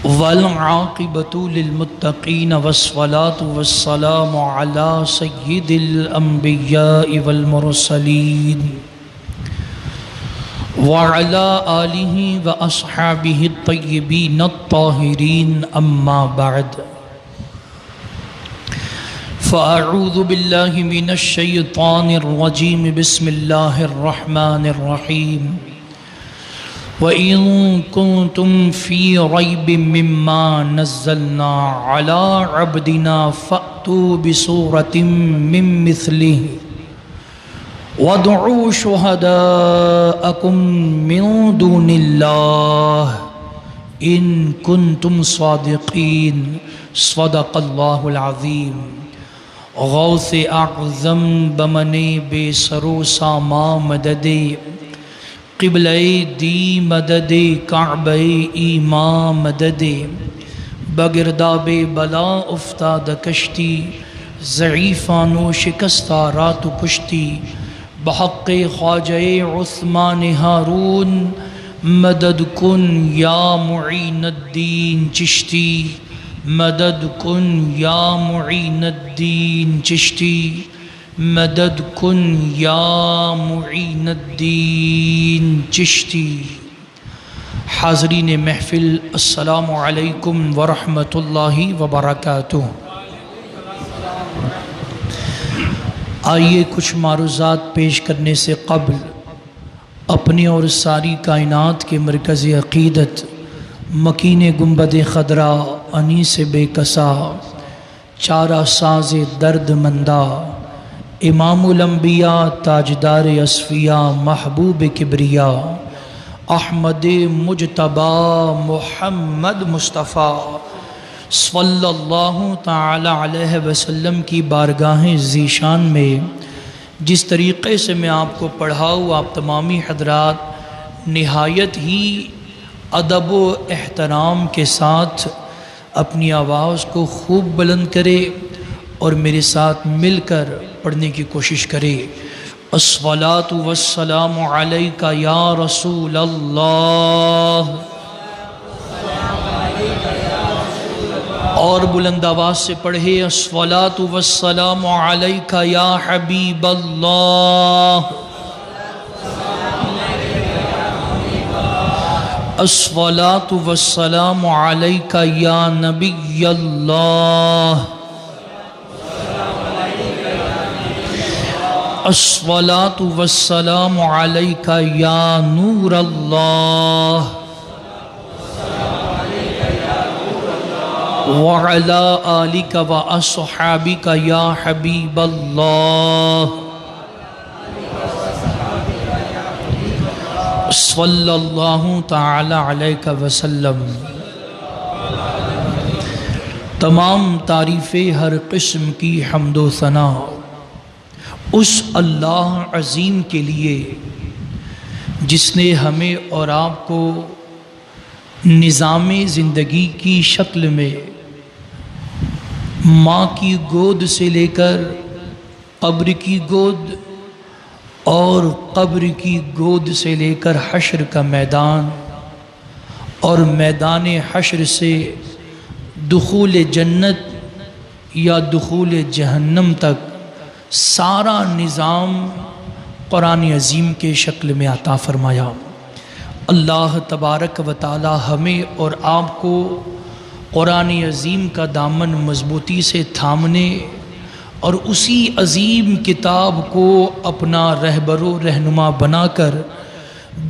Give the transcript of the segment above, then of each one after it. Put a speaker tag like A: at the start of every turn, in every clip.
A: والعاقبۃ للمتقین والصلاة والسلام علی سید الانبیاء والمرسلین وعلی آلہ واصحابہ الطیبین الطاہرین اما بعد فاعوذ باللہ من الشیطان الرجیم بسم اللہ الرحمن الرحیم وَإِن كُنتُمْ فِي رَيْبٍ مِّمَّا نَزَّلْنَا عَلَىٰ عَبْدِنَا فَأْتُوا بِسُورَةٍ مِّن مِّثْلِهِ وَادْعُوا شُهَدَاءَكُم مِّن دُونِ اللَّهِ إِن كُنتُمْ صَادِقِينَ صدق اللہ العظیم۔ غوث اعظم بمنے بے سرو ساما مددے قبلہ دی مدد کعبہ ایمان مدد بگرداب بلا افتاد کشتی ضعیفانو شکستہ رات پشتی بحق خواجہ عثمان ہارون مدد کن یا معین الدین چشتی مدد کن یا معین الدین چشتی مدد کن یا معین الدین چشتی۔ حاضرین محفل السلام علیکم ورحمۃ اللہ وبرکاتہ۔ آئیے کچھ معروضات پیش کرنے سے قبل اپنی اور ساری کائنات کے مرکز عقیدت مکین گنبد خضرا انیس بے کسا چارہ ساز درد مندہ امام الانبیاء تاجدار اصفیاء محبوب کبریا احمد مجتبی محمد مصطفیٰ صلی اللہ تعالی علیہ وسلم کی بارگاہ ذیشان میں جس طریقے سے میں آپ کو پڑھاؤں آپ تمامی حضرات نہایت ہی ادب و احترام کے ساتھ اپنی آواز کو خوب بلند کرے اور میرے ساتھ مل کر پڑھنے کی کوشش کرے۔ الصلاۃ والسلام علیک یا رسول اللہ، اور بلند آواز سے پڑھے الصلاۃ والسلام علیک یا حبیب اللہ، الصلاۃ والسلام علیک یا نبی اللہ، الصلاۃ والسلام علیک یا نور اللہ، وعلی آلک واصحابک یا حبیب اللہ، صلی اللہ تعالی علیہ وسلم۔ تمام تعریفیں ہر قسم کی حمد و ثنا اس اللہ عظیم کے لیے جس نے ہمیں اور آپ کو نظام زندگی کی شکل میں ماں کی گود سے لے کر قبر کی گود اور قبر کی گود سے لے کر حشر کا میدان اور میدان حشر سے دخول جنت یا دخول جہنم تک سارا نظام قرآن عظیم کے شکل میں عطا فرمایا۔ اللہ تبارک و تعالی ہمیں اور آپ کو قرآن عظیم کا دامن مضبوطی سے تھامنے اور اسی عظیم کتاب کو اپنا رہبر و رہنما بنا کر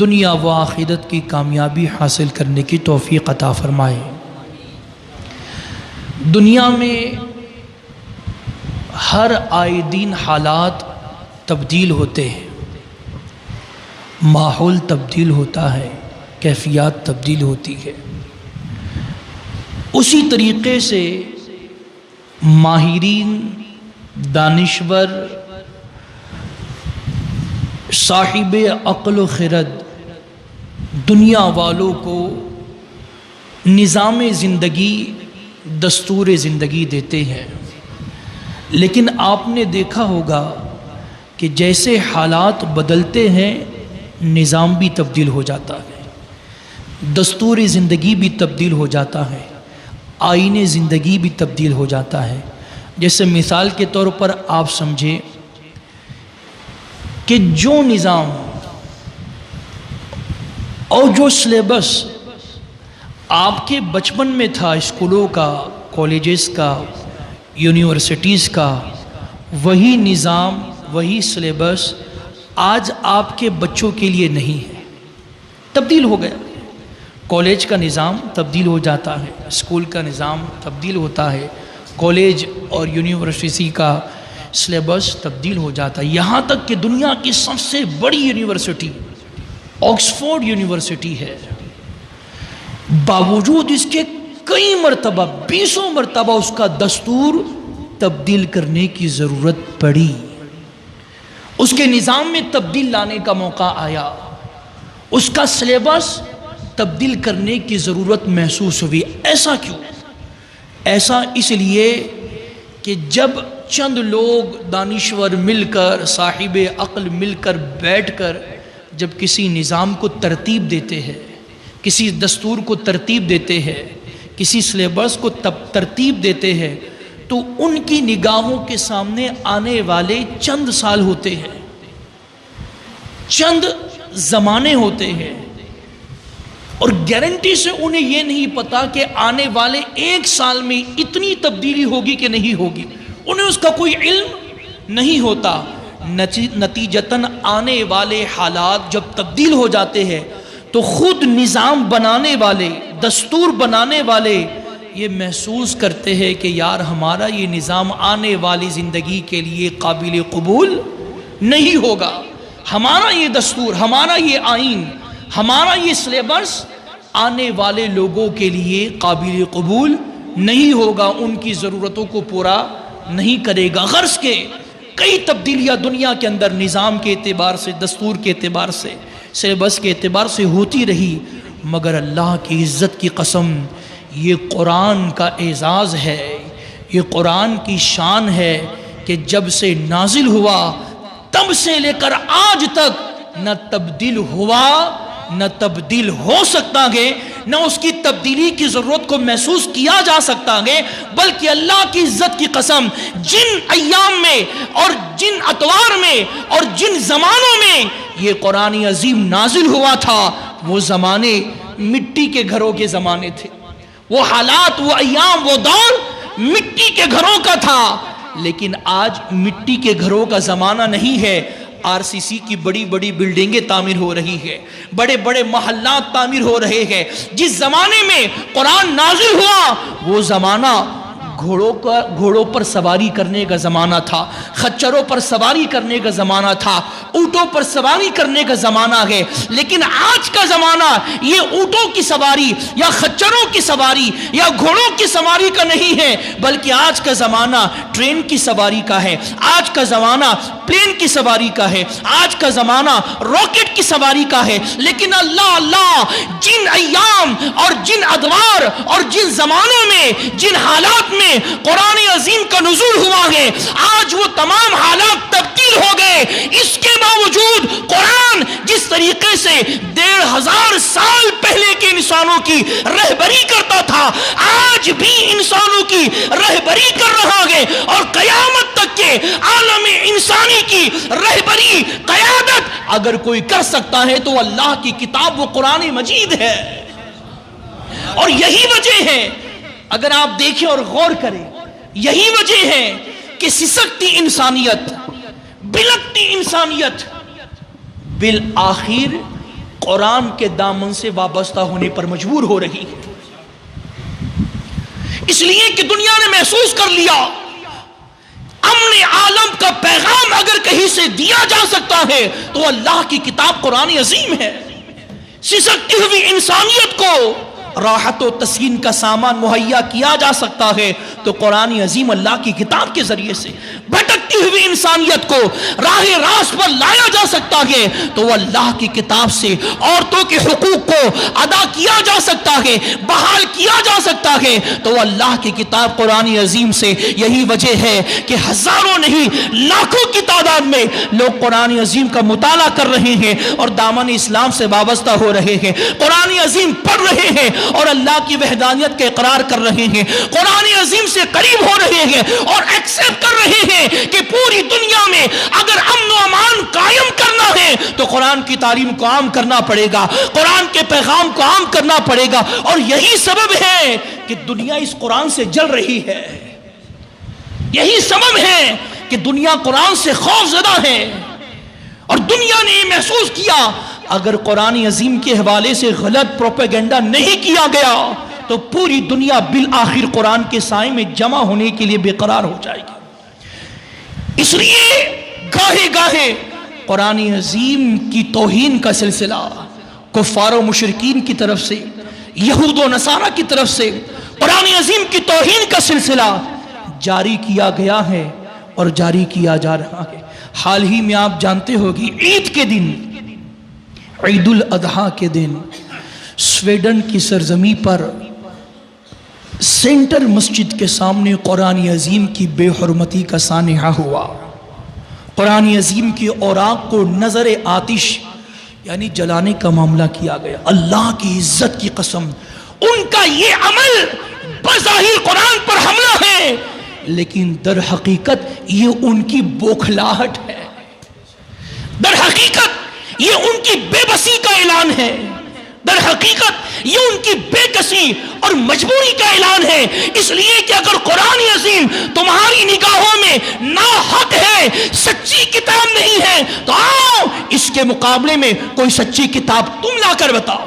A: دنیا و آخرت کی کامیابی حاصل کرنے کی توفیق عطا فرمائے۔ دنیا میں ہر آئے دن حالات تبدیل ہوتے ہیں، ماحول تبدیل ہوتا ہے، کیفیات تبدیل ہوتی ہے۔ اسی طریقے سے ماہرین، دانشور، صاحب عقل و خرد دنیا والوں کو نظام زندگی، دستور زندگی دیتے ہیں، لیکن آپ نے دیکھا ہوگا کہ جیسے حالات بدلتے ہیں نظام بھی تبدیل ہو جاتا ہے۔ دستور زندگی بھی تبدیل ہو جاتا ہے، آئین زندگی بھی تبدیل ہو جاتا ہے۔ جیسے مثال کے طور پر آپ سمجھیں کہ جو نظام اور جو سلیبس آپ کے بچپن میں تھا، اسکولوں کا، کالجز کا، یونیورسٹیز کا، وہی نظام، وہی سلیبس آج آپ کے بچوں کے لیے نہیں ہے، تبدیل ہو گیا۔ کالج کا نظام تبدیل ہو جاتا ہے، اسکول کا نظام تبدیل ہوتا ہے، کالج اور یونیورسٹی کا سلیبس تبدیل ہو جاتا ہے، یہاں تک کہ دنیا کی سب سے بڑی یونیورسٹی آکسفورڈ یونیورسٹی ہے، باوجود اس کے کئی مرتبہ، 20 مرتبہ اس کا دستور تبدیل کرنے کی ضرورت پڑی، اس کے نظام میں تبدیل لانے کا موقع آیا، اس کا سلیبس تبدیل کرنے کی ضرورت محسوس ہوئی۔ ایسا کیوں؟ ایسا اس لیے کہ جب چند لوگ دانشور مل کر، صاحب عقل مل کر بیٹھ کر جب کسی نظام کو ترتیب دیتے ہیں، کسی دستور کو ترتیب دیتے ہیں، کسی سلیبس کو ترتیب دیتے ہیں، تو ان کی نگاہوں کے سامنے آنے والے چند سال ہوتے ہیں، چند زمانے ہوتے ہیں، اور گارنٹی سے انہیں یہ نہیں پتا کہ آنے والے 1 سال میں اتنی تبدیلی ہوگی کہ نہیں ہوگی، انہیں اس کا کوئی علم نہیں ہوتا۔ نتیجتاً آنے والے حالات جب تبدیل ہو جاتے ہیں تو خود نظام بنانے والے، دستور بنانے والے یہ محسوس کرتے ہیں کہ یار ہمارا یہ نظام آنے والی زندگی کے لیے قابل قبول نہیں ہوگا، ہمارا یہ دستور، ہمارا یہ آئین، ہمارا یہ سلیبس آنے والے لوگوں کے لیے قابل قبول نہیں ہوگا، ان کی ضرورتوں کو پورا نہیں کرے گا۔ غرض کے کئی تبدیلیاں دنیا کے اندر نظام کے اعتبار سے، دستور کے اعتبار سے، سلیبس کے اعتبار سے ہوتی رہی، مگر اللہ کی عزت کی قسم یہ قرآن کا اعزاز ہے، یہ قرآن کی شان ہے کہ جب سے نازل ہوا تب سے لے کر آج تک نہ تبدیل ہوا، نہ تبدیل ہو سکتا ہے، نہ اس کی تبدیلی کی ضرورت کو محسوس کیا جا سکتا ہے، بلکہ اللہ کی عزت کی قسم جن ایام میں اور جن اتوار میں اور جن زمانوں میں یہ قرآن عظیم نازل ہوا تھا، وہ زمانے مٹی کے گھروں کے زمانے تھے، وہ حالات، وہ ایام، وہ دور مٹی کے گھروں کا تھا، لیکن آج مٹی کے گھروں کا زمانہ نہیں ہے۔ RCC کی بڑی بڑی بلڈنگیں تعمیر ہو رہی ہے، بڑے بڑے محلات تعمیر ہو رہے ہیں۔ جس زمانے میں قرآن نازل ہوا وہ زمانہ گھوڑوں پر سواری کرنے کا زمانہ تھا، خچروں پر سواری کرنے کا زمانہ تھا، اونٹوں پر سواری کرنے کا زمانہ ہے، لیکن آج کا زمانہ یہ اونٹوں کی سواری یا خچروں کی سواری یا گھوڑوں کی سواری کا نہیں ہے، بلکہ آج کا زمانہ ٹرین کی سواری کا ہے، آج کا زمانہ پلین کی سواری کا ہے، آج کا زمانہ راکٹ کی سواری کا ہے۔ لیکن اللہ جن ایام اور جن ادوار اور جن زمانوں میں، جن حالات میں قرآن عظیم کا نزول ہوا ہے، آج وہ تمام حالات تبدیل ہو گئے، اس کے باوجود قرآن جس طریقے سے 1500 سال پہلے کے انسانوں کی رہبری کرتا تھا، آج بھی انسانوں کی رہبری کر رہا ہے، اور قیامت تک کے عالم انسانی کی رہبری، قیادت اگر کوئی کر سکتا ہے تو اللہ کی کتاب وہ قرآن مجید ہے۔ اور یہی وجہ ہے، اگر آپ دیکھیں اور غور کریں، یہی وجہ ہے کہ سسکتی انسانیت، بلکتی انسانیت بالآخر قرآن کے دامن سے وابستہ ہونے پر مجبور ہو رہی ہے، اس لیے کہ دنیا نے محسوس کر لیا امن عالم کا پیغام اگر کہیں سے دیا جا سکتا ہے تو اللہ کی کتاب قرآن عظیم ہے۔ سسکتی ہوئی انسانیت کو راحت و تسکین کا سامان مہیا کیا جا سکتا ہے تو قرآن عظیم اللہ کی کتاب کے ذریعے سے بھٹکتی ہوئی انسانیت کو راہ راست پر لایا جا سکتا ہے تو وہ اللہ کی کتاب سے عورتوں کے حقوق کو ادا کیا جا سکتا ہے، بحال کیا جا سکتا ہے تو وہ اللہ کی کتاب قرآن عظیم سے۔ یہی وجہ ہے کہ ہزاروں نہیں لاکھوں کی تعداد میں لوگ قرآن عظیم کا مطالعہ کر رہے ہیں اور دامن اسلام سے وابستہ ہو رہے ہیں، قرآن عظیم پڑھ رہے ہیں اور اللہ کی وحدانیت کے اقرار کر رہے ہیں، قرآن عظیم سے قریب ہو رہے ہیں اور ایکسپٹ کر رہے ہیں کہ پوری دنیا میں اگر امن و امان قائم کرنا ہے تو قرآن کی تعلیم کو عام کرنا پڑے گا، قرآن کے پیغام کو عام کرنا پڑے گا۔ اور یہی سبب ہے کہ دنیا اس قرآن سے جل رہی ہے، یہی سبب ہے کہ دنیا قرآن سے خوف زدہ ہے اور دنیا نے یہ محسوس کیا اگر قرآن عظیم کے حوالے سے غلط پروپیگنڈا نہیں کیا گیا تو پوری دنیا بالآخر قرآن کے سائے میں جمع ہونے کے لیے بے قرار ہو جائے گی۔ اس لیے گاہے گاہے قرآن عظیم کی توہین کا سلسلہ کفار و مشرکین کی طرف سے، یہود و نصارہ کی طرف سے قرآن عظیم کی توہین کا سلسلہ جاری کیا گیا ہے اور جاری کیا جا رہا ہے۔ حال ہی میں آپ جانتے ہو کہ عید کے دن، عید الاضحیٰ کے دن سویڈن کی سرزمین پر سینٹر مسجد کے سامنے قرآن عظیم کی بے حرمتی کا سانحہ ہوا۔ قرآن عظیم کی اوراق کو نظر آتش یعنی جلانے کا معاملہ کیا گیا۔ اللہ کی عزت کی قسم، ان کا یہ عمل بظاہر قرآن پر حملہ ہے لیکن در حقیقت یہ ان کی بوکھلاہٹ ہے، در حقیقت یہ ان کی بے بسی کا اعلان ہے، در حقیقت یہ ان کی بے کسی اور مجبوری کا اعلان ہے۔ اس لیے کہ اگر قرآن عظیم تمہاری نگاہوں میں ناحق ہے، سچی کتاب نہیں ہے تو آؤ اس کے مقابلے میں کوئی سچی کتاب تم لا کر بتاؤ۔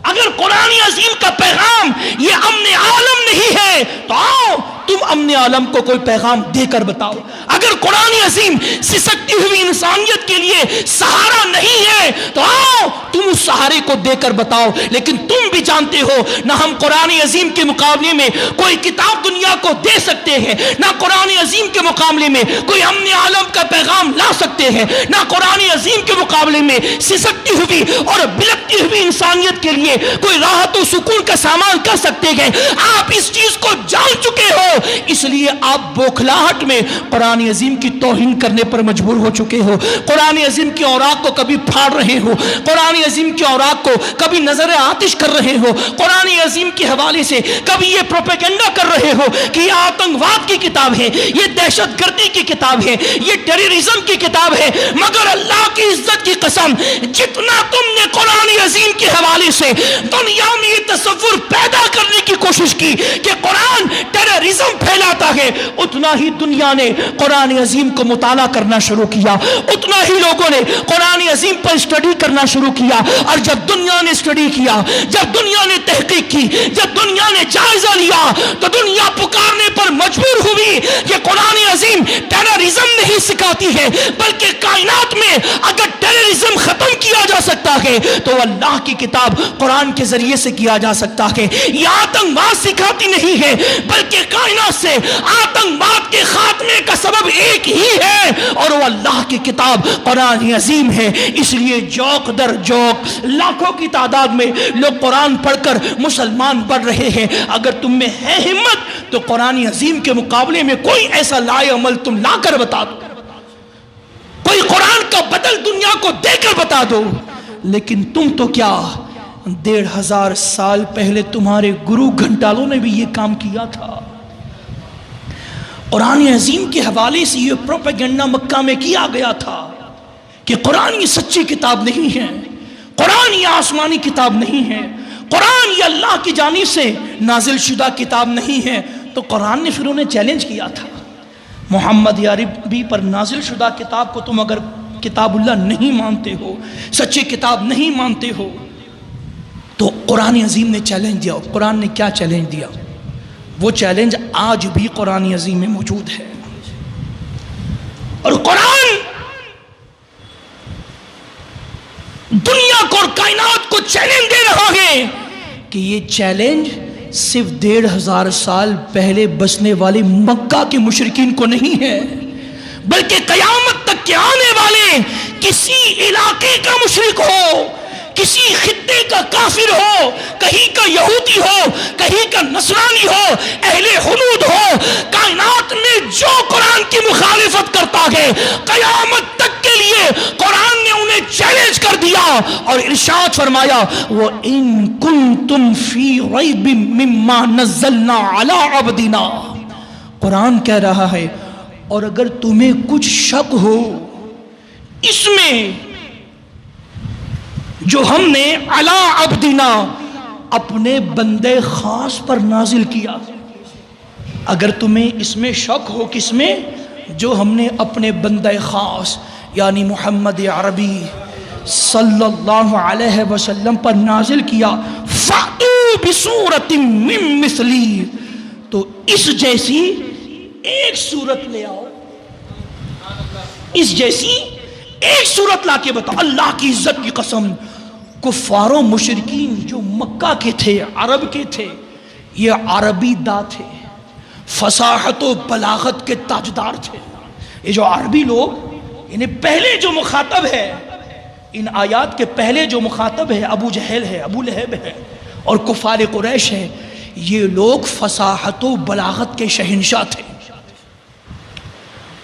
A: اگر قرآن عظیم کا پیغام یہ امن عالم نہیں ہے تو آؤ تم امن عالم کو کوئی پیغام دے کر بتاؤ۔ اگر قرآن عظیم سسکتی ہوئی انسانیت کے لیے سہارا نہیں ہے تو آؤ تم اس سہارے کو دے کر بتاؤ۔ لیکن تم بھی جانتے ہو نہ ہم قرآن عظیم کے مقابلے میں کوئی کتاب دنیا کو دے سکتے ہیں، نہ قرآن عظیم کے مقابلے میں کوئی امن عالم کا پیغام لا سکتے ہیں، نہ قرآن عظیم کے مقابلے میں سسکتی ہوئی اور بلکتی ہوئی انسانیت کے لیے کوئی راحت و سکون کا سامان کر سکتے ہیں۔ آپ اس چیز کو جان چکے ہو، اس لیے آپ بوکھلاہٹ میں قرآن عظیم کی توہین کرنے پر مجبور ہو چکے ہو۔ قرآن عظیم کی اوراق کو کبھی پھاڑ رہے ہو، قرآن عظیم کی اوراق کو کبھی نظر آتش کر رہے ہو، قرآن عظیم کے حوالے سے کبھی یہ پروپیگنڈا کر رہے ہو کہ یہ آتنکواد کی کتاب ہے، یہ دہشت گردی کی کتاب ہے، یہ ٹیررزم کی کتاب ہے۔ مگر اللہ کی عزت کی قسم، جتنا تم نے قرآن عظیم کے حوالے سے دنیا میں یہ تصور پیدا کرنے کی کوشش کی کہ قرآن ٹیررزم پھیلاتا ہے، اتنا ہی دنیا نے قرآن عظیم کو مطالعہ کرنا شروع کیا، اتنا ہی لوگوں نے قرآن عظیم پر اسٹڈی کرنا شروع کیا۔ اور جب دنیا نے اسٹڈی کیا، جب دنیا نے تحقیق کی، جب دنیا نے جائزہ لیا تو دنیا پکارنے پر مجبور ہوئی کہ قرآن عظیم ٹیررزم نہیں سکھاتی ہے، بلکہ کائنات میں اگر ٹیررزم ختم کیا جا سکتا ہے تو اللہ کی کتاب قرآن کے ذریعے سے کیا جا سکتا ہے۔ یہ آتنکواد سکھاتی نہیں ہے بلکہ کائنات سے آتنکواد کے خاتمے کا سبب ایک ہی ہے اور وہ اللہ کی کتاب قرآن عظیم ہے۔ اس لیے جوق در جوق لاکھوں کی تعداد میں لوگ قرآن پڑھ کر مسلمان بن رہے ہیں۔ اگر تم میں ہے ہمت تو قرآن عظیم کے مقابلے میں کوئی ایسا لائے عمل تم لا کر بتا دو، کوئی قرآن کا بدل دنیا کو دے کر بتا دو۔ لیکن تم تو کیا، 1500 سال پہلے تمہارے گرو گھنٹالوں نے بھی یہ کام کیا تھا۔ قرآن عظیم کے حوالے سے یہ پروپیگنڈا مکہ میں کیا گیا تھا کہ قرآن یہ سچی کتاب نہیں ہے، قرآن یہ آسمانی کتاب نہیں ہے، قرآن یہ اللہ کی جانب سے نازل شدہ کتاب نہیں ہے۔ تو قرآن نے پھر انہیں چیلنج کیا تھا، محمد عربی پر نازل شدہ کتاب کو تم اگر کتاب اللہ نہیں مانتے ہو، سچی کتاب نہیں مانتے ہو تو قرآن عظیم نے چیلنج دیا۔ قرآن نے کیا چیلنج دیا؟ وہ چیلنج آج بھی قرآن عظیم میں موجود ہے۔ اور قرآن دنیا کو اور کائنات کو چیلنج دے رہا ہے کہ یہ چیلنج صرف 1500 سال پہلے بسنے والے مکہ کے مشرکین کو نہیں ہے، بلکہ قیامت تک کے آنے والے کسی علاقے کا مشرک ہو، کسی خطے کا کافر ہو، کہیں کا یہودی ہو، کہیں کا نصرانی ہو، اہل حدود ہو، کائنات میں جو قرآن کی مخالفت کرتا ہے قیامت تک کے لیے قرآن نے انہیں چیلنج کر دیا اور ارشاد فرمایا وَإِن كُنتُمْ فِي رَيْبٍ مِّمَّا نَزَّلْنَا عَلَىٰ عَبْدِنَا، قرآن کہہ رہا ہے اور اگر تمہیں کچھ شک ہو اس میں جو ہم نے علی عبدنا اپنے بندے خاص پر نازل کیا، اگر تمہیں اس میں شک ہو کس میں، جو ہم نے اپنے بندے خاص یعنی محمد عربی صلی اللہ علیہ وسلم پر نازل کیا، فَأْتُوا بِسُورَةٍ مِّن مِثْلِهِ، تو اس جیسی ایک صورت لے آؤ، اس جیسی ایک صورت لا کے بتاؤ۔ اللہ کی عزت کی قسم، کفار و مشرکین جو مکہ کے تھے، عرب کے تھے، یہ عربی دا تھے، فصاحت و بلاغت کے تاجدار تھے۔ یہ جو عربی لوگ، انہیں پہلے جو مخاطب ہے، ان آیات کے پہلے جو مخاطب ہے ابو جہل ہے، ابو لہب ہے اور کفار قریش ہے، یہ لوگ فصاحت و بلاغت کے شہنشاہ تھے۔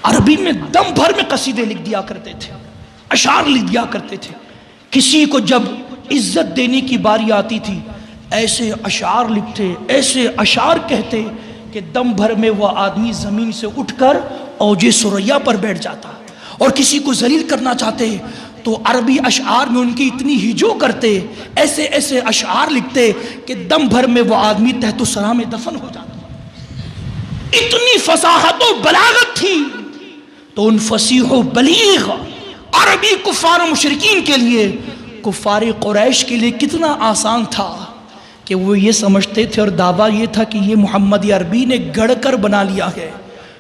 A: عربی میں دم بھر میں قصیدے لکھ دیا کرتے تھے، اشعار لکھ دیا کرتے تھے۔ کسی کو جب عزت دینے کی باری آتی تھی ایسے اشعار لکھتے، ایسے اشعار کہتے کہ دم بھر میں وہ آدمی زمین سے اٹھ کر اوج ثریا پر بیٹھ جاتا، اور کسی کو ذلیل کرنا چاہتے تو عربی اشعار میں ان کی اتنی ہجو کرتے، ایسے ایسے اشعار لکھتے کہ دم بھر میں وہ آدمی تحت الثرى میں دفن ہو جاتا۔ اتنی فصاحت و بلاغت تھی۔ تو ان فصیح و بلیغ عربی کفار و مشرکین کے لیے، کفار قریش کے لیے کتنا آسان تھا کہ وہ یہ سمجھتے تھے اور دعویٰ یہ تھا کہ یہ محمد عربی نے گڑھ کر بنا لیا ہے،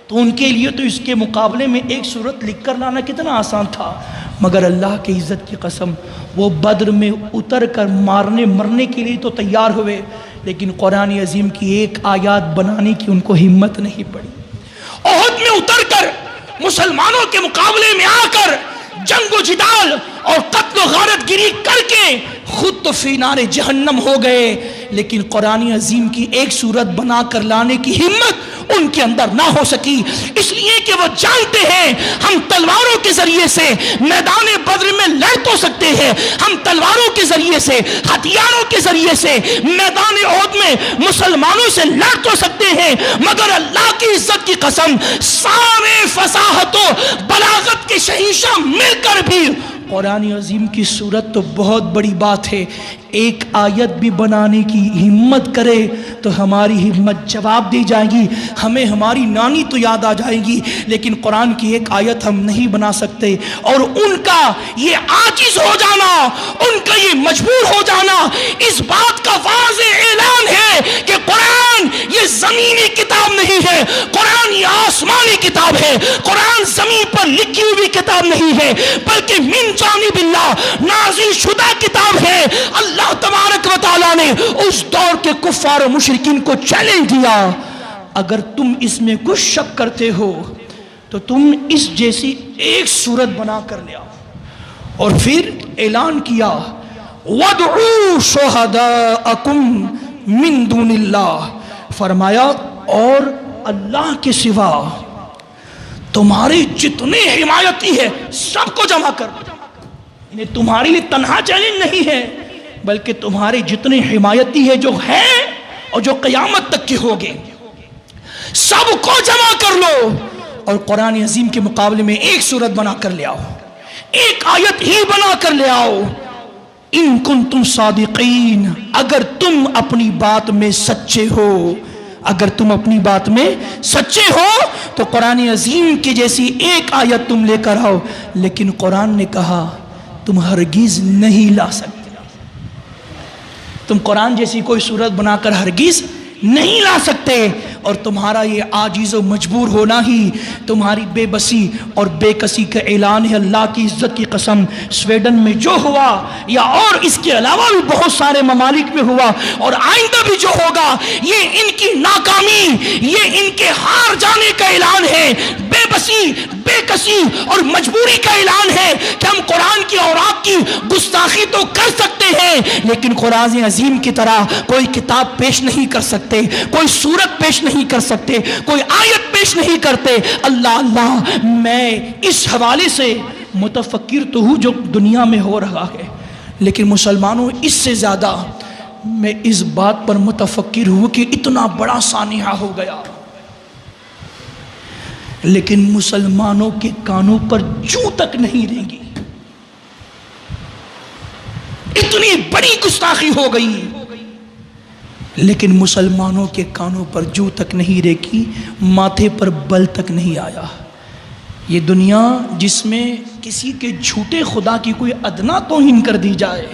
A: تو ان کے لیے تو اس کے مقابلے میں ایک صورت لکھ کر لانا کتنا آسان تھا۔ مگر اللہ کی عزت کی قسم، وہ بدر میں اتر کر مارنے مرنے کے لیے تو تیار ہوئے، لیکن قرآن عظیم کی ایک آیات بنانے کی ان کو ہمت نہیں پڑی۔ احد میں اتر کر مسلمانوں کے مقابلے میں آ کر جنگ و جدال اور قتل و غارت گیری کر کے خود تو فی نار جہنم ہو گئے، لیکن قرآن عظیم کی ایک صورت بنا کر لانے کی ہمت ان کے اندر نہ ہو سکی، اس لیے کہ وہ جانتے ہیں ہم تلواروں کے ذریعے سے میدان بدر میں لڑ تو سکتے ہیں، ہم تلواروں کے ذریعے سے، ہتھیاروں کے ذریعے سے میدان احد میں مسلمانوں سے لڑ تو سکتے ہیں، مگر اللہ کی عزت کی قسم سارے فصاحت و بلاغت کے شہنشاہ مل کر بھی قرآن عظیم کی صورت تو بہت بڑی بات ہے، ایک آیت بھی بنانے کی ہمت کرے تو ہماری ہمت جواب دی جائے گی، ہمیں ہماری نانی تو یاد آ جائے گی، لیکن قرآن کی ایک آیت ہم نہیں بنا سکتے۔ اور ان کا یہ عاجز ہو جانا، ان کا یہ مجبور ہو جانا اس بات کا واضح اعلان ہے کہ قرآن یہ زمینی کتاب نہیں ہے، قرآن یہ آسمانی کتاب ہے، قرآن زمین پر لکھی ہوئی کتاب نہیں ہے، بلکہ من جانب اللہ نازل شدہ کتاب ہے۔ اللہ تبارک و تعالیٰ نے اس دور کے کفار و مشرکین کو چیلنج دیا، اگر تم اس میں کچھ شک کرتے ہو تو تم اس جیسی ایک صورت بنا کر لے آؤ، اور پھر اعلان کیا وَادْعُوا شُهَدَاءَكُمْ مِن دُونِ اللَّهِ، فرمایا اور اللہ کے سوا تمہارے جتنے حمایتی ہے سب کو جمع کر، یعنی تمہارے لیے تنہا چیلنج نہیں ہے بلکہ تمہارے جتنے حمایتی ہے جو ہیں اور جو قیامت تک کے ہوگے سب کو جمع کر لو، اور قرآن عظیم کے مقابلے میں ایک صورت بنا کر لے آؤ، ایک آیت ہی بنا کر لے آؤ۔ ان کنتم صادقین، اگر تم اپنی بات میں سچے ہو، اگر تم اپنی بات میں سچے ہو تو قرآن عظیم کی جیسی ایک آیت تم لے کر آؤ، لیکن قرآن نے کہا تم ہرگز نہیں لا سکتے، تم قرآن جیسی کوئی صورت بنا کر ہرگز نہیں لا سکتے، اور تمہارا یہ عاجز و مجبور ہونا ہی تمہاری بے بسی اور بے کسی کا اعلان ہے۔ اللہ کی عزت کی قسم، سویڈن میں جو ہوا یا اور اس کے علاوہ بھی بہت سارے ممالک میں ہوا، اور آئندہ بھی جو ہوگا، یہ ان کی ناکامی، یہ ان کے ہار جانے کا اعلان ہے، بے بسی، بے کسی اور مجبوری کا اعلان ہے کہ ہم قرآن کی اور آپ کی گستاخی تو کر سکتے ہیں، لیکن قرآن عظیم کی طرح کوئی کتاب پیش نہیں کر سکتے، کوئی سورت پیش نہیں کر سکتے، کوئی آیت پیش نہیں کرتے۔ اللہ میں اس حوالے سے متفکر تو ہوں جو دنیا میں ہو رہا ہے، لیکن مسلمانوں اس سے زیادہ میں اس بات پر متفکر ہوں کہ اتنا بڑا سانحہ ہو گیا، لیکن مسلمانوں کے کانوں پر جوں تک نہیں رینگی، اتنی بڑی گستاخی ہو گئی، لیکن مسلمانوں کے کانوں پر جوں تک نہیں ریکی، ماتھے پر بل تک نہیں آیا۔ یہ دنیا جس میں کسی کے جھوٹے خدا کی کوئی ادنا توہین کر دی جائے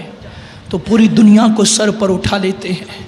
A: تو پوری دنیا کو سر پر اٹھا لیتے ہیں،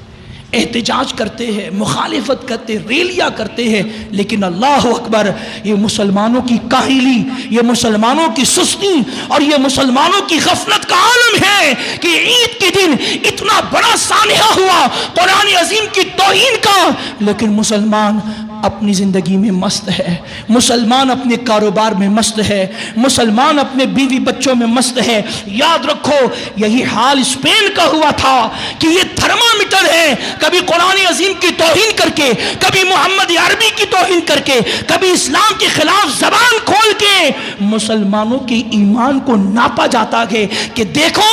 A: احتجاج کرتے ہیں، مخالفت کرتے، ریلیاں کرتے ہیں، لیکن اللہ اکبر، یہ مسلمانوں کی کاہلی، یہ مسلمانوں کی سستی اور یہ مسلمانوں کی غفلت کا عالم ہے کہ عید کے دن اتنا بڑا سانحہ ہوا قرآن عظیم کی توہین کا، لیکن مسلمان اپنی زندگی میں مست ہے، مسلمان اپنے کاروبار میں مست ہے، مسلمان اپنے بیوی بچوں میں مست ہے۔ یاد رکھو یہی حال اسپین کا ہوا تھا کہ یہ تھرمامیٹر ہے، کبھی قرآن عظیم کی توہین کر کے، کبھی محمد عربی کی توہین کر کے، کبھی اسلام کے خلاف زبان کھول کے مسلمانوں کے ایمان کو ناپا جاتا ہے کہ دیکھو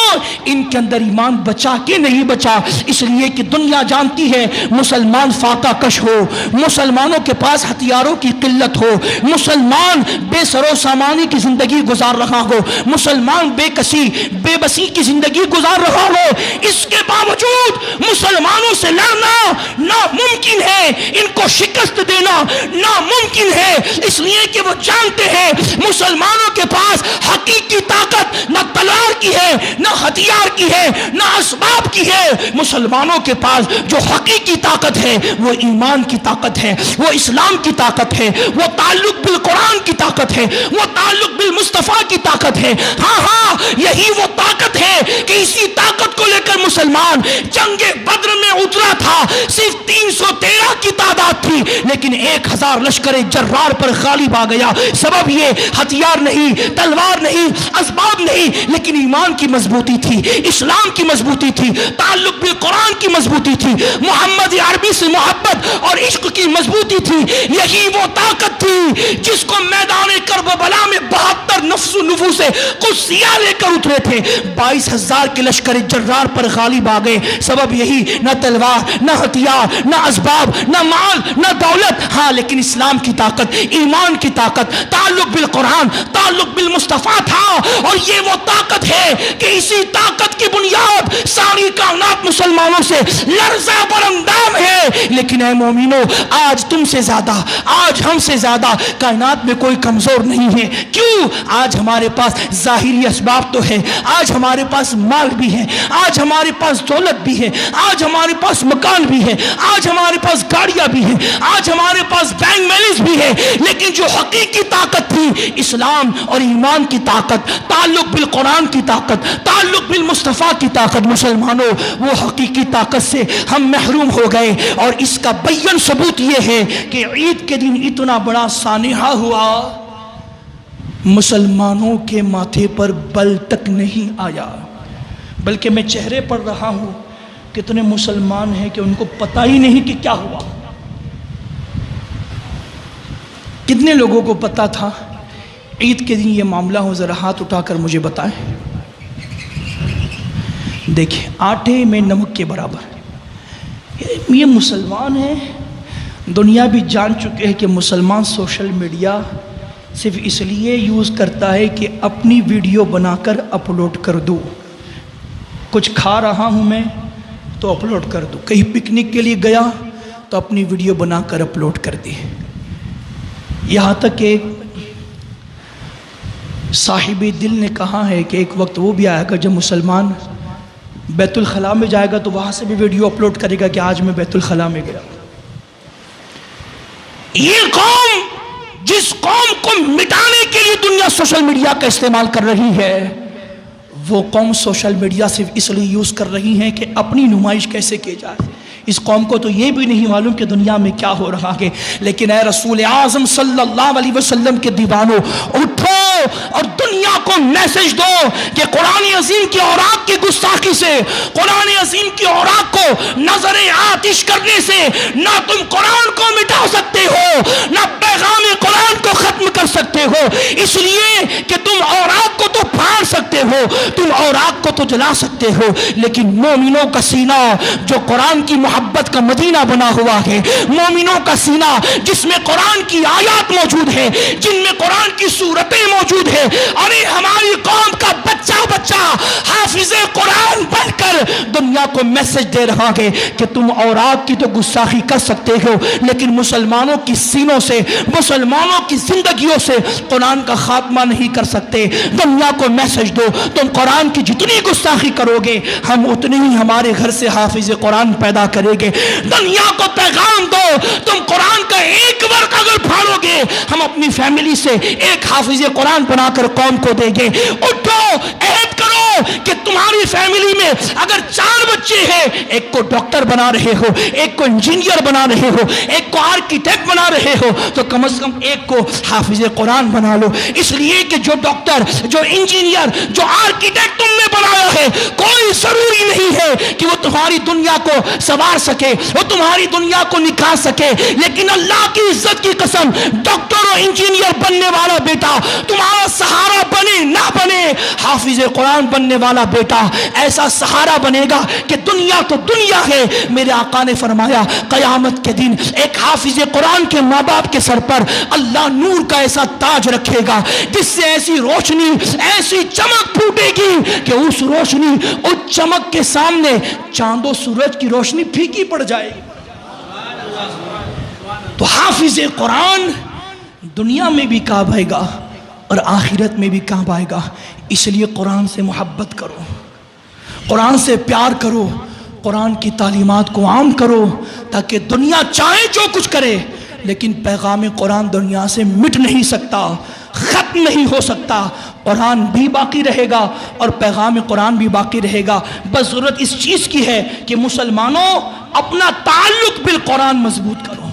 A: ان کے اندر ایمان بچا کہ نہیں بچا، اس لیے کہ دنیا جانتی ہے مسلمان فاقہ کش ہو، مسلمانوں کے پاس ہتھیاروں کی قلت ہو، مسلمان بے سر و سامانی کی زندگی گزار رہا ہو، مسلمان بے کسی بے بسی کی زندگی گزار رہا ہو، اس کے باوجود مسلمانوں سے لڑنا ناممکن ہے، ان کو شکست دینا ناممکن ہے، اس لیے کہ وہ جانتے ہیں مسلمانوں کے پاس حقیقی طاقت نہ تلوار کی ہے، نہ ہتھیار کی ہے، نہ اسباب کی ہے، مسلمانوں کے پاس جو حقیقی طاقت ہے وہ ایمان کی طاقت ہے، وہ اسلام کی طاقت ہے، وہ تعلق بالقرآن کی طاقت ہے، وہ تعلق بالمصطفیٰ کی طاقت ہے۔ ہاں یہی وہ طاقت ہے کہ اسی طاقت کو لے کر مسلمان جنگ بدر میں اترا تھا، صرف 313 کی تعداد تھی، لیکن 1000 لشکر جرار پر غالب آ گیا۔ سبب یہ ہتھیار نہیں، تلوار نہیں، اسباب نہیں، لیکن ایمان کی مضبوطی تھی، اسلام کی مضبوطی تھی، تعلق بالقرآن کی مضبوطی تھی، محمد عربی سے محبت اور عشق کی مضبوطی تھی۔ یہی وہ طاقت تھی جس کو میدان کربلا میں 72 نفس و نفوس سے قدسیہ لے کر اترے تھے، 22,000 کے لشکر جرار پر غالب آ گئے۔ سبب یہی، نہ تلوار، نہ ہتھیار، نہ اسباب، نہ مال، نہ دولت، ہاں لیکن اسلام کی طاقت، ایمان کی طاقت، تعلق بالقرآن، تعلق بالمصطفیٰ تھا، اور یہ وہ طاقت ہے کہ اسی طاقت کی بنیاد ساری کائنات مسلمانوں سے لرزہ برندام ہے۔ لیکن اے مومنو، آج تم سے زیادہ، آج ہم سے زیادہ کائنات میں کوئی کمزور نہیں ہے۔ کیوں؟ آج ہمارے پاس ظاہری اسباب تو ہے، آج ہمارے پاس مال بھی ہے، آج ہمارے پاس دولت بھی ہے، آج ہمارے پاس مکان بھی ہے، آج ہمارے پاس گاڑیاں بھی ہیں، آج ہمارے پاس بینک بیلنس بھی ہے، لیکن جو حقیقی طاقت تھی، اسلام اور ایمان کی طاقت، تعلق بالقرآن کی طاقت، تعلق بالمصطفیٰ کی طاقت، مسلمانوں وہ حقیقی طاقت سے ہم محروم ہو گئے۔ اور اس کا بیان ثبوت یہ ہے کہ عید کے دن اتنا بڑا سانحہ ہوا، مسلمانوں کے ماتھے پر بل تک نہیں آیا، بلکہ میں چہرے پڑھ رہا ہوں کتنے مسلمان ہیں کہ ان کو پتہ ہی نہیں کہ کیا ہوا۔ کتنے لوگوں کو پتہ تھا عید کے دن یہ معاملہ ہو؟ ذرا ہاتھ اٹھا کر مجھے بتائیں۔ دیکھیں، آٹے میں نمک کے برابر یہ مسلمان ہیں۔ دنیا بھی جان چکے ہیں کہ مسلمان سوشل میڈیا صرف اس لیے یوز کرتا ہے کہ اپنی ویڈیو بنا کر اپلوڈ کر دوں، کچھ کھا رہا ہوں میں تو اپلوڈ کر دوں، کہیں پکنک کے لیے گیا تو اپنی ویڈیو بنا کر اپلوڈ کر دی۔ یہاں تک کہ صاحب دل نے کہا ہے کہ ایک وقت وہ بھی آئے گا جب مسلمان بیت الخلاء میں جائے گا تو وہاں سے بھی ویڈیو اپلوڈ کرے گا کہ آج میں بیت الخلاء میں گیا۔ یہ قوم جس قوم کو مٹانے کے لیے دنیا سوشل میڈیا کا استعمال کر رہی ہے، وہ قوم سوشل میڈیا صرف اس لیے یوز کر رہی ہے کہ اپنی نمائش کیسے کی جائے۔ اس قوم کو تو یہ بھی نہیں معلوم کہ دنیا میں کیا ہو رہا ہے۔ لیکن اے رسول اعظم صلی اللہ علیہ وسلم کے دیوانوں، اٹھو اور دنیا کو میسج دو کہ قرآن عظیم کی اوراق کی گستاخی سے، قرآن عظیم کی اوراق کو نظر آتش کرنے سے نہ تم قرآن کو مٹا سکتے ہو، نہ پیغام قرآن کو ختم کر سکتے ہو، اس لیے کہ تم اوراق کو تو پھاڑ سکتے ہو، تم اوراق کو تو جلا سکتے ہو، لیکن مومنوں کا سینہ جو قرآن کی محبت کا مدینہ بنا ہوا ہے، مومنوں کا سینہ جس میں قرآن کی آیات موجود ہے، جن میں قرآن کی صورتیں موجود ہے، اور ہماری قوم کا بچہ حافظ قرآن بن کر دنیا کو میسج دے رہا ہے کہ تم اوراق کی تو گستاخی کر سکتے ہو، لیکن مسلمانوں کی سینوں سے، مسلمانوں کی زندگیوں سے قرآن کا خاتمہ نہیں کر سکتے۔ دنیا کو میسج دو، تم قرآن کی جتنی گستاخی کرو گے ہم اتنی ہی ہمارے گھر سے حافظ قرآن پیدا کریں گے۔ دنیا کو پیغام دو، تم قرآن کا ایک ورق اگر پھاڑو گے ہم اپنی فیملی سے ایک حافظ قرآن بنا کر قوم کو دیں گے۔ اٹھو، عہد کرو کہ تمہاری فیملی میں اگر 4 بچے ہیں، ایک کو ڈاکٹر بنا رہے ہو، ایک کو انجینئر بنا رہے ہو، ایک کو آرکیٹیکٹ بنا رہے ہو، تو کم از کم ایک کو حافظ قرآن بنا لو، اس لیے کہ جو ڈاکٹر، جو انجینئر، جو آرکیٹیکٹ تم نے بنایا ہے، کوئی ضروری نہیں ہے کہ وہ تمہاری دنیا کو سنوار سکے، وہ تمہاری دنیا کو نکھار سکے، لیکن اللہ کی عزت کی قسم ڈاکٹر اور انجینئر بننے والا بیٹا تمہارا سہارا بنے نہ بنے، حافظ قرآن بننے والا بیٹا ایسا سہارا بنے گا کہ دنیا تو دنیا ہے۔ میرے آقا نے فرمایا قیامت کے دن ایک حافظ قرآن کے ماں باپ کے سر پر اللہ نور کا ایسا تاج رکھے گا جس سے ایسی روشنی، ایسی چمک پھوٹے گی کہ اس روشنی، اس چمک کے سامنے چاند و سورج کی روشنی پھیکی پڑ جائے گی۔ تو حافظ قرآن دنیا میں بھی کام آئے گا اور آخرت میں بھی کام آئے گا، اس لیے قرآن سے محبت کرو، قرآن سے پیار کرو، قرآن کی تعلیمات کو عام کرو، تاکہ دنیا چاہے جو کچھ کرے لیکن پیغام قرآن دنیا سے مٹ نہیں سکتا، ختم نہیں ہو سکتا، قرآن بھی باقی رہے گا اور پیغام قرآن بھی باقی رہے گا۔ بس ضرورت اس چیز کی ہے کہ مسلمانوں اپنا تعلق بالقرآن مضبوط کرو،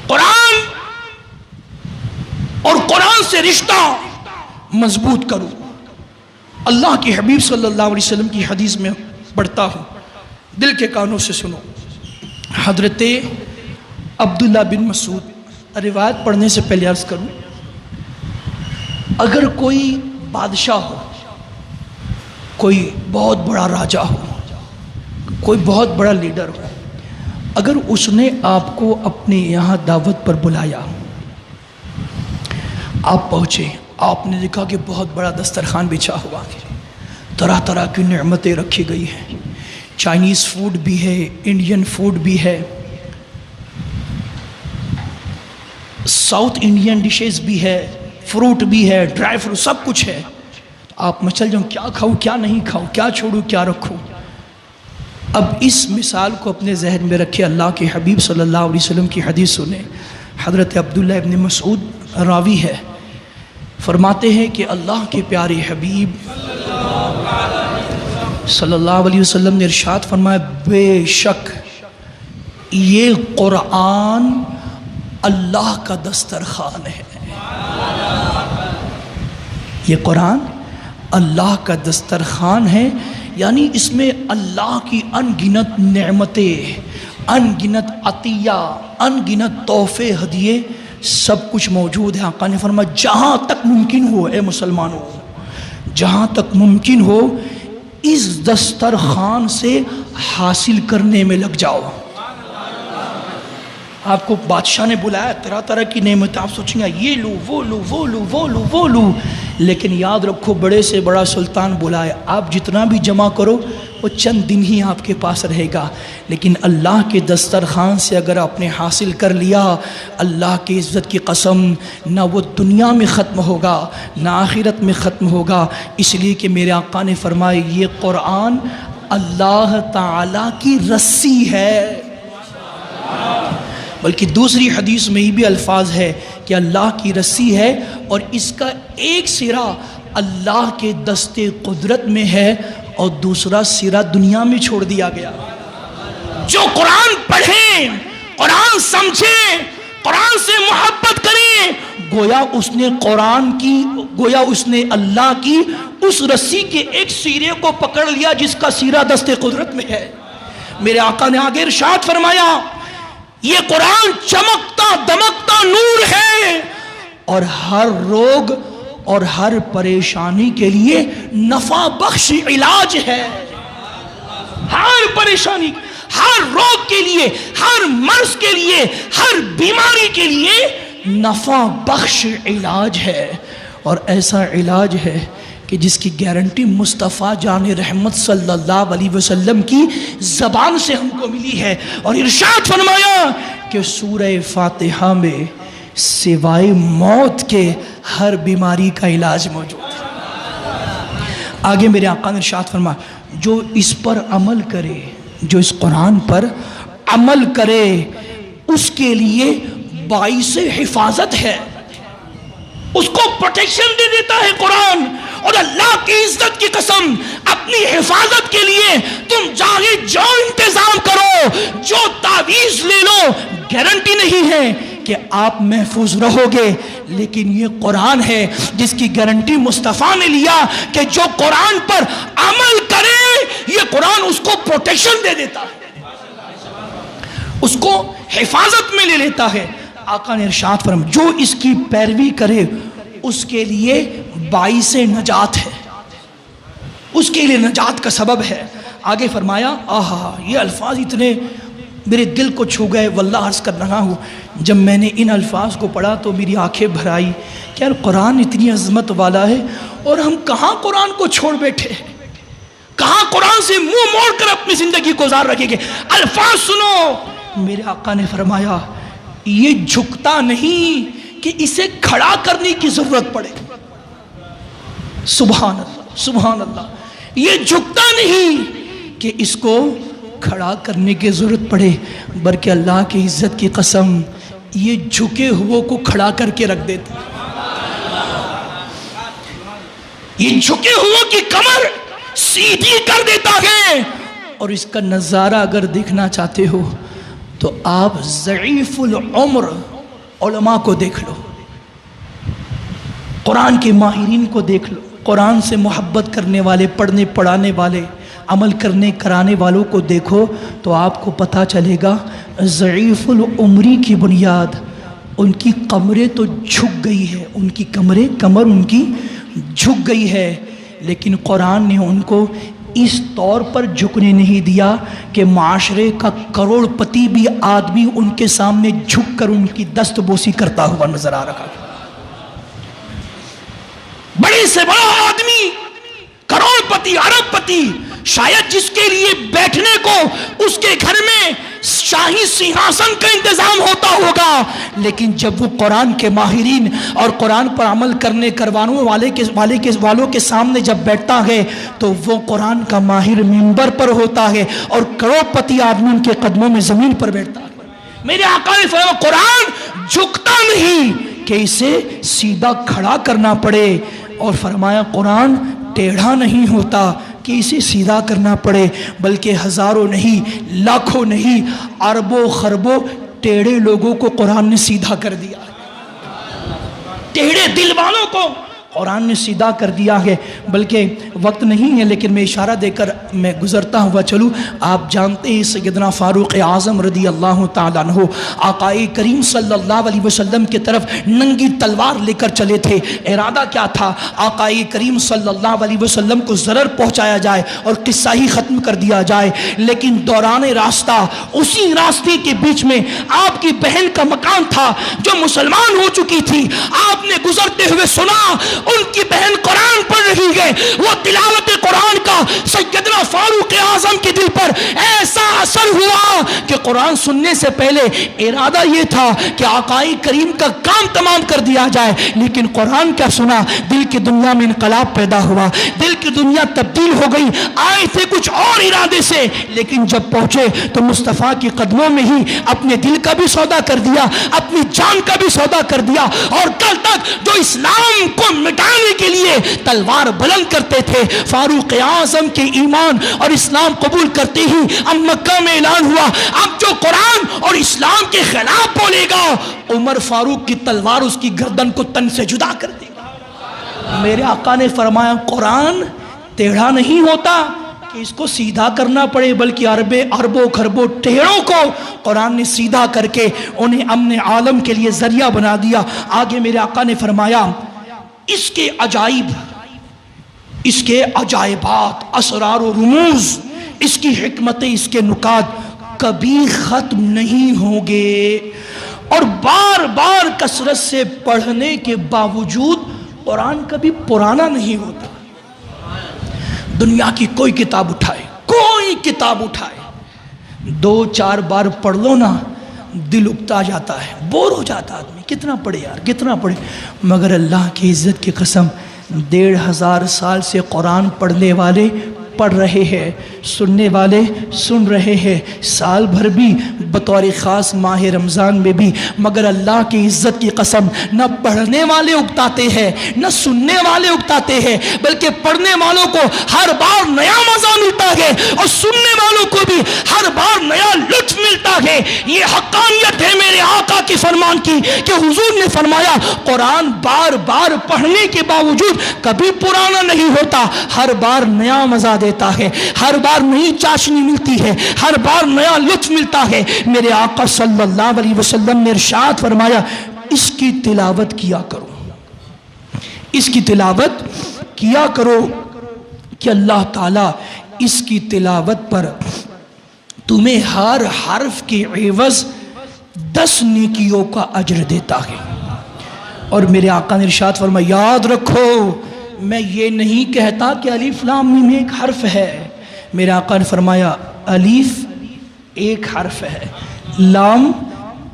A: قرآن اور قرآن سے رشتہ مضبوط کرو۔ اللہ کے حبیب صلی اللہ علیہ وسلم کی حدیث میں پڑھتا ہوں، دل کے کانوں سے سنو۔ حضرت عبداللہ بن مسعود، روایت پڑھنے سے پہلے عرض کروں، اگر کوئی بادشاہ ہو، کوئی بہت بڑا راجہ ہو، کوئی بہت بڑا لیڈر ہو، اگر اس نے آپ کو اپنے یہاں دعوت پر بلایا، آپ پہنچے، آپ نے دیکھا کہ بہت بڑا دسترخوان بچھا ہوا ہے، طرح طرح کی نعمتیں رکھی گئی ہیں، چائنیز فوڈ بھی ہے، انڈین فوڈ بھی ہے، ساؤتھ انڈین ڈشز بھی ہے، فروٹ بھی ہے، ڈرائی فروٹ، سب کچھ ہے۔ آپ مچل جاؤں، کیا کھاؤں کیا نہیں کھاؤں، کیا چھوڑوں کیا رکھوں۔ اب اس مثال کو اپنے ذہن میں رکھے، اللہ کے حبیب صلی اللہ علیہ وسلم کی حدیث سنیں۔ حضرت عبداللہ ابن مسعود راوی ہے، فرماتے ہیں کہ اللہ کے پیارے حبیب صلی اللہ علیہ وسلم نے ارشاد فرمایا، بے شک یہ قرآن اللہ کا دسترخوان ہے۔ یہ قرآن اللہ کا دسترخوان ہے، یعنی اس میں اللہ کی ان گنت نعمتیں، ان گنت عطیہ، ان گنت تحفے، ہدیے، سب کچھ موجود ہے۔ آقا نے فرمایا جہاں تک ممکن ہو اے مسلمانوں، جہاں تک ممکن ہو اس دسترخوان سے حاصل کرنے میں لگ جاؤ۔ آپ کو بادشاہ نے بلایا، طرح طرح کی نعمتیں، آپ سوچیں گے یہ لو وہ لو وہ لو وہ لو وہ لو، لیکن یاد رکھو بڑے سے بڑا سلطان بلائے، آپ جتنا بھی جمع کرو وہ چند دن ہی آپ کے پاس رہے گا، لیکن اللہ کے دسترخوان سے اگر آپ نے حاصل کر لیا، اللہ کی عزت کی قسم، نہ وہ دنیا میں ختم ہوگا نہ آخرت میں ختم ہوگا۔ اس لیے کہ میرے آقا نے فرمایا یہ قرآن اللہ تعالیٰ کی رسی ہے۔ بلکہ دوسری حدیث میں بھی الفاظ ہے کہ اللہ کی رسی ہے اور اس کا ایک سرا اللہ کے دست قدرت میں ہے اور دوسرا سرا دنیا میں چھوڑ دیا گیا۔ جو قرآن پڑھیں، قرآن سمجھیں، قرآن سے محبت کریں، گویا اس نے اللہ کی اس رسی کے ایک سیرے کو پکڑ لیا جس کا سیرا دست قدرت میں ہے۔ میرے آقا نے آگے ارشاد فرمایا یہ قرآن چمکتا دمکتا نور ہے اور ہر روگ اور ہر پریشانی کے لیے نفع بخش علاج ہے۔ ہر پریشانی، ہر روگ کے لیے، ہر مرض کے لیے، ہر بیماری کے لیے نفع بخش علاج ہے، اور ایسا علاج ہے کہ جس کی گارنٹی مصطفیٰ جان رحمت صلی اللہ علیہ وسلم کی زبان سے ہم کو ملی ہے۔ اور ارشاد فرمایا کہ سورہ فاتحہ میں سوائے موت کے ہر بیماری کا علاج موجود ہے۔ آگے میرے آقا نے ارشاد فرمایا جو اس پر عمل کرے، جو اس قرآن پر عمل کرے اس کے لیے باعث حفاظت ہے، اس کو پروٹیکشن دے دیتا ہے قرآن۔ اور اللہ کی عزت کی قسم اپنی حفاظت کے لیے تم چاہے جو انتظام کرو، جو تعویذ لے لو، گارنٹی نہیں ہے کہ آپ محفوظ رہو گے، لیکن یہ قرآن ہے جس کی گارنٹی مصطفیٰ نے لیا کہ جو قرآن پر عمل کرے یہ قرآن اس کو پروٹیکشن دے دیتا ہے، اس کو حفاظت میں لے لیتا ہے۔ آقا نے ارشاد فرمایا جو اس کی پیروی کرے اس کے لیے باعث نجات ہے، اس کے لیے نجات کا سبب ہے۔ آگے فرمایا آہا، یہ الفاظ اتنے میرے دل کو چھو گئے، واللہ عرض کر رہا ہوں جب میں نے ان الفاظ کو پڑھا تو میری آنکھیں بھر آئی کہ یار قرآن اتنی عظمت والا ہے اور ہم کہاں قرآن کو چھوڑ بیٹھے ہیں، کہاں قرآن سے منہ موڑ کر اپنی زندگی گزار رکھیں گے۔ الفاظ سنو، میرے آقا نے فرمایا یہ جھکتا نہیں کہ اسے کھڑا کرنے کی ضرورت پڑے۔ سبحان اللہ، سبحان اللہ، یہ جھکتا نہیں کہ اس کو کھڑا کرنے کی ضرورت پڑے، بلکہ اللہ کی عزت کی قسم یہ جھکے ہوئے کو کھڑا کر کے رکھ دیتا، یہ جھکے ہوئے کی کمر سیدھی کر دیتا ہے۔ اور اس کا نظارہ اگر دیکھنا چاہتے ہو تو آپ ضعیف العمر علماء کو دیکھ لو، قرآن کے ماہرین کو دیکھ لو، قرآن سے محبت کرنے والے، پڑھنے پڑھانے والے، عمل کرنے کرانے والوں کو دیکھو تو آپ کو پتہ چلے گا ضعیف العمری کی بنیاد ان کی کمریں تو جھک گئی ہے، ان کی کمر ان کی جھک گئی ہے، لیکن قرآن نے ان کو اس طور پر جھکنے نہیں دیا کہ معاشرے کا کروڑ پتی بھی آدمی ان کے سامنے جھک کر ان کی دست بوسی کرتا ہوا نظر آ رہا۔ بڑے سے بڑا آدمی، کروڑ پتی، ارب پتی، شاید جس کے لیے بیٹھنے کو اس کے گھر میں شاہی سنہاسن کا انتظام ہوتا ہوگا، لیکن جب وہ قرآن کے ماہرین اور قرآن پر عمل کرنے کروانے والوں کے سامنے جب بیٹھتا ہے تو وہ قرآن کا ماہر منبر پر ہوتا ہے اور کروڑ پتی آدمی ان کے قدموں میں زمین پر بیٹھتا ہے۔ میرے آقا نے فرمایا قرآن جھکتا نہیں کہ اسے سیدھا کھڑا کرنا پڑے، اور فرمایا قرآن ٹیڑھا نہیں ہوتا کہ اسے سیدھا کرنا پڑے، بلکہ ہزاروں نہیں، لاکھوں نہیں، اربوں خربوں ٹیڑھے لوگوں کو قرآن نے سیدھا کر دیا، ٹیڑھے دل والوں کو قرآن نے سیدھا کر دیا ہے۔ بلکہ وقت نہیں ہے لیکن میں اشارہ دے کر میں گزرتا ہوا چلوں۔ آپ جانتے ہیں سیدنا فاروق اعظم رضی اللہ تعالیٰ عنہ آقا کریم صلی اللہ علیہ وسلم کی طرف ننگی تلوار لے کر چلے تھے۔ ارادہ کیا تھا؟ آقا کریم صلی اللہ علیہ وسلم کو ضرر پہنچایا جائے اور قصہ ہی ختم کر دیا جائے، لیکن دوران راستہ اسی راستے کے بیچ میں آپ کی بہن کا مکان تھا جو مسلمان ہو چکی تھی۔ آپ نے گزرتے ہوئے سنا ان کی بہن قرآن پڑھ رہی ہے، وہ تلاوت قرآن کا سیدنا فاروق اعظم کے دل پر ایسا اثر ہوا کہ قرآن سننے سے پہلے ارادہ یہ تھا کہ آقا کریم کا کام تمام کر دیا جائے، لیکن قرآن کیا سنا، دل کی دنیا میں انقلاب پیدا ہوا، دل کی دنیا تبدیل ہو گئی۔ آئے تھے کچھ اور ارادے سے، لیکن جب پہنچے تو مصطفیٰ کی قدموں میں ہی اپنے دل کا بھی سودا کر دیا، اپنی جان کا بھی سودا کر دیا، اور کل تک جو اسلام کو مٹانے کے لیے تلوار بلند کرتے تھے، فاروق اعظم کے ایمان اور اسلام قبول کرتے ہی اب مکہ میں اعلان ہوا، اب جو قرآن اور اسلام کے خلاف بولے گا، عمر فاروق کی تلوار اس کی گردن کو تن سے جدا کر دے گا۔ میرے آقا نے فرمایا قرآن ٹیڑھا نہیں ہوتا کہ اس کو سیدھا کرنا پڑے، بلکہ اربوں خربوں ٹیڑھوں کو قرآن نے سیدھا کر کے انہیں امن عالم کے لیے ذریعہ بنا دیا۔ آگے میرے آقا نے فرمایا اس کے عجائب، اس کے عجائبات، اسرار و رموز، اس کی حکمتیں، اس کے نکات کبھی ختم نہیں ہوں گے، اور بار بار کثرت سے پڑھنے کے باوجود قرآن کبھی پرانا نہیں ہوتا۔ دنیا کی کوئی کتاب اٹھائے، کوئی کتاب اٹھائے، 2-4 بار پڑھ لو نا دل اکتا جاتا ہے، بور ہو جاتا آدمی، کتنا پڑھے یار، کتنا پڑھے، مگر اللہ کی عزت کی قسم 1500 سال سے قرآن پڑھنے والے پڑھ رہے ہیں، سننے والے سن رہے ہیں، سال بھر بھی بطور خاص ماہ رمضان میں بھی، مگر اللہ کی عزت کی قسم نہ پڑھنے والے اکتاتے ہیں نہ سننے والے اکتاتے ہیں، بلکہ پڑھنے والوں کو ہر بار نیا مزہ ملتا ہے اور سننے والوں کو بھی ہر بار نیا لطف ملتا ہے۔ یہ حقانیت ہے میرے آقا کے فرمان کی کہ حضور نے فرمایا قرآن بار بار پڑھنے کے باوجود کبھی پرانا نہیں ہوتا، ہر بار نیا مزہ دیتا ہے، ہر بار نئی چاشنی ملتی ہے، ہر بار نیا لطف ملتا ہے۔ میرے آقا صلی اللہ علیہ وسلم نے ارشاد فرمایا اس کی تلاوت کیا کرو، اس کی تلاوت کیا کرو کہ اللہ تعالیٰ اس کی تلاوت پر تمہیں ہر حرف کے عوض 10 نیکیوں کا اجر دیتا ہے۔ اور میرے آقا نے ارشاد فرمایا یاد رکھو میں یہ نہیں کہتا کہ الف لام میم ایک حرف ہے، میرے آقا نے فرمایا الف ایک حرف ہے، لام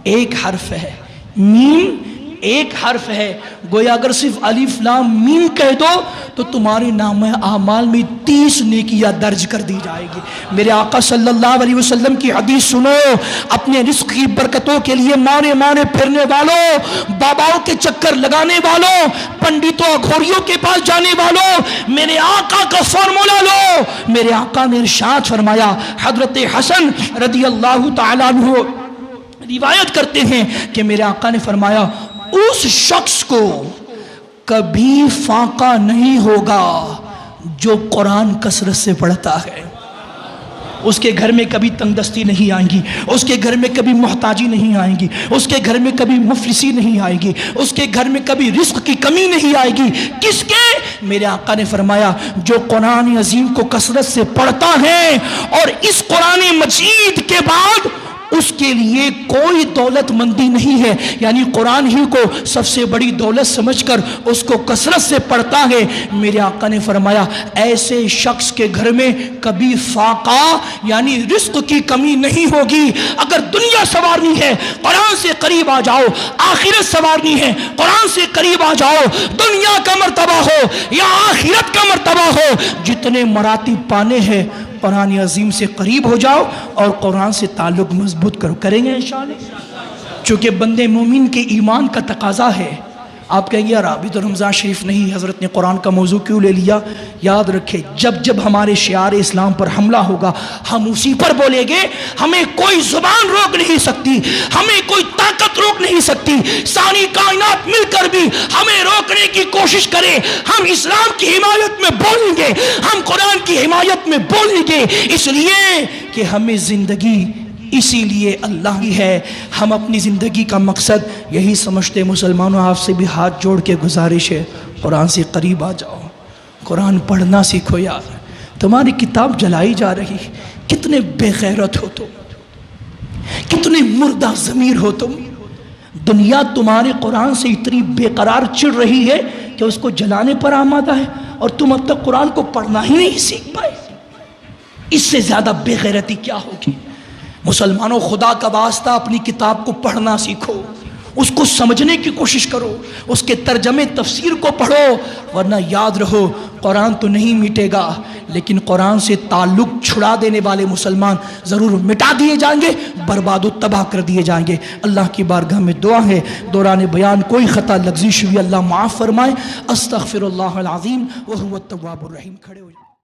A: ایک حرف ہے، میم ایک حرف ہے، گویا اگر صرف الف لام میم کہہ دو تو تمہارے نامہ اعمال میں 30 نیکیاں درج کر دی جائے گی۔ میرے آقا صلی اللہ علیہ وسلم کی حدیث سنو، اپنے رزق کی برکتوں کے لیے مانے مانے پھرنے والوں، باباؤں کے چکر لگانے والوں، پنڈتوں گھوڑیوں کے پاس جانے والوں، میرے آقا کا فارمولا لو۔ میرے آقا نے ارشاد فرمایا، حضرت حسن رضی اللہ تعالیٰ عنہ روایت کرتے ہیں کہ میرے آقا نے فرمایا اس شخص کو کبھی فاقہ نہیں ہوگا جو قرآن کثرت سے پڑھتا ہے، اس کے گھر میں کبھی تنگ دستی نہیں آئیں گی، اس کے گھر میں کبھی محتاجی نہیں آئیں گی، اس کے گھر میں کبھی مفلسی نہیں آئے گی، اس کے گھر میں کبھی رزق کی کمی نہیں آئے گی۔ کس کے؟ میرے آقا نے فرمایا جو قرآن عظیم کو کثرت سے پڑھتا ہے اور اس قرآن مجید کے بعد اس کے لیے کوئی دولت مندی نہیں ہے، یعنی قرآن ہی کو سب سے بڑی دولت سمجھ کر اس کو کثرت سے پڑھتا ہے۔ میرے آقا نے فرمایا ایسے شخص کے گھر میں کبھی فاقہ یعنی رزق کی کمی نہیں ہوگی۔ اگر دنیا سنوارنی ہے قرآن سے قریب آ جاؤ، آخرت سنوارنی ہے قرآن سے قریب آ جاؤ، دنیا کا مرتبہ ہو یا آخرت کا مرتبہ ہو، جتنے مراتب پانے ہیں قرآن عظیم سے قریب ہو جاؤ اور قرآن سے تعلق مضبوط کرو۔ کریں گے انشاءاللہ، چونکہ بندے مومن کے ایمان کا تقاضا ہے۔ آپ کہیں گے یار ابھی تو رمضان شریف نہیں، حضرت نے قرآن کا موضوع کیوں لے لیا؟ یاد رکھے جب جب ہمارے شعار اسلام پر حملہ ہوگا ہم اسی پر بولیں گے، ہمیں کوئی زبان روک نہیں سکتی، ہمیں کوئی طاقت روک نہیں سکتی، ساری کائنات مل کر بھی ہمیں روکنے کی کوشش کرے، ہم اسلام کی حمایت میں بولیں گے، ہم قرآن کی حمایت میں بولیں گے، اس لیے کہ ہمیں زندگی اسی لیے اللہ ہی ہے۔ ہم اپنی زندگی کا مقصد یہی سمجھتے۔ مسلمانوں آپ سے بھی ہاتھ جوڑ کے گزارش ہے قرآن سے قریب آ جاؤ، قرآن پڑھنا سیکھو۔ یار تمہاری کتاب جلائی جا رہی، کتنے بے غیرت ہو تم، کتنے مردہ ضمیر ہو تم۔ دنیا تمہارے قرآن سے اتنی بے قرار چڑھ رہی ہے کہ اس کو جلانے پر آمادہ ہے، اور تم اب تک قرآن کو پڑھنا ہی نہیں سیکھ پائے۔ اس سے زیادہ بے غیرتی کیا ہوگی؟ مسلمانوں، خدا کا واسطہ اپنی کتاب کو پڑھنا سیکھو، اس کو سمجھنے کی کوشش کرو، اس کے ترجمے تفسیر کو پڑھو، ورنہ یاد رہو قرآن تو نہیں مٹے گا، لیکن قرآن سے تعلق چھڑا دینے والے مسلمان ضرور مٹا دیے جائیں گے، برباد و تباہ کر دیے جائیں گے۔ اللہ کی بارگاہ میں دعا ہے، دوران بیان کوئی خطا لغزش ہوئی اللہ معاف فرمائے۔ استغفر اللہ العظیم وہو التواب الرحیم۔ کھڑے ہو جائیں۔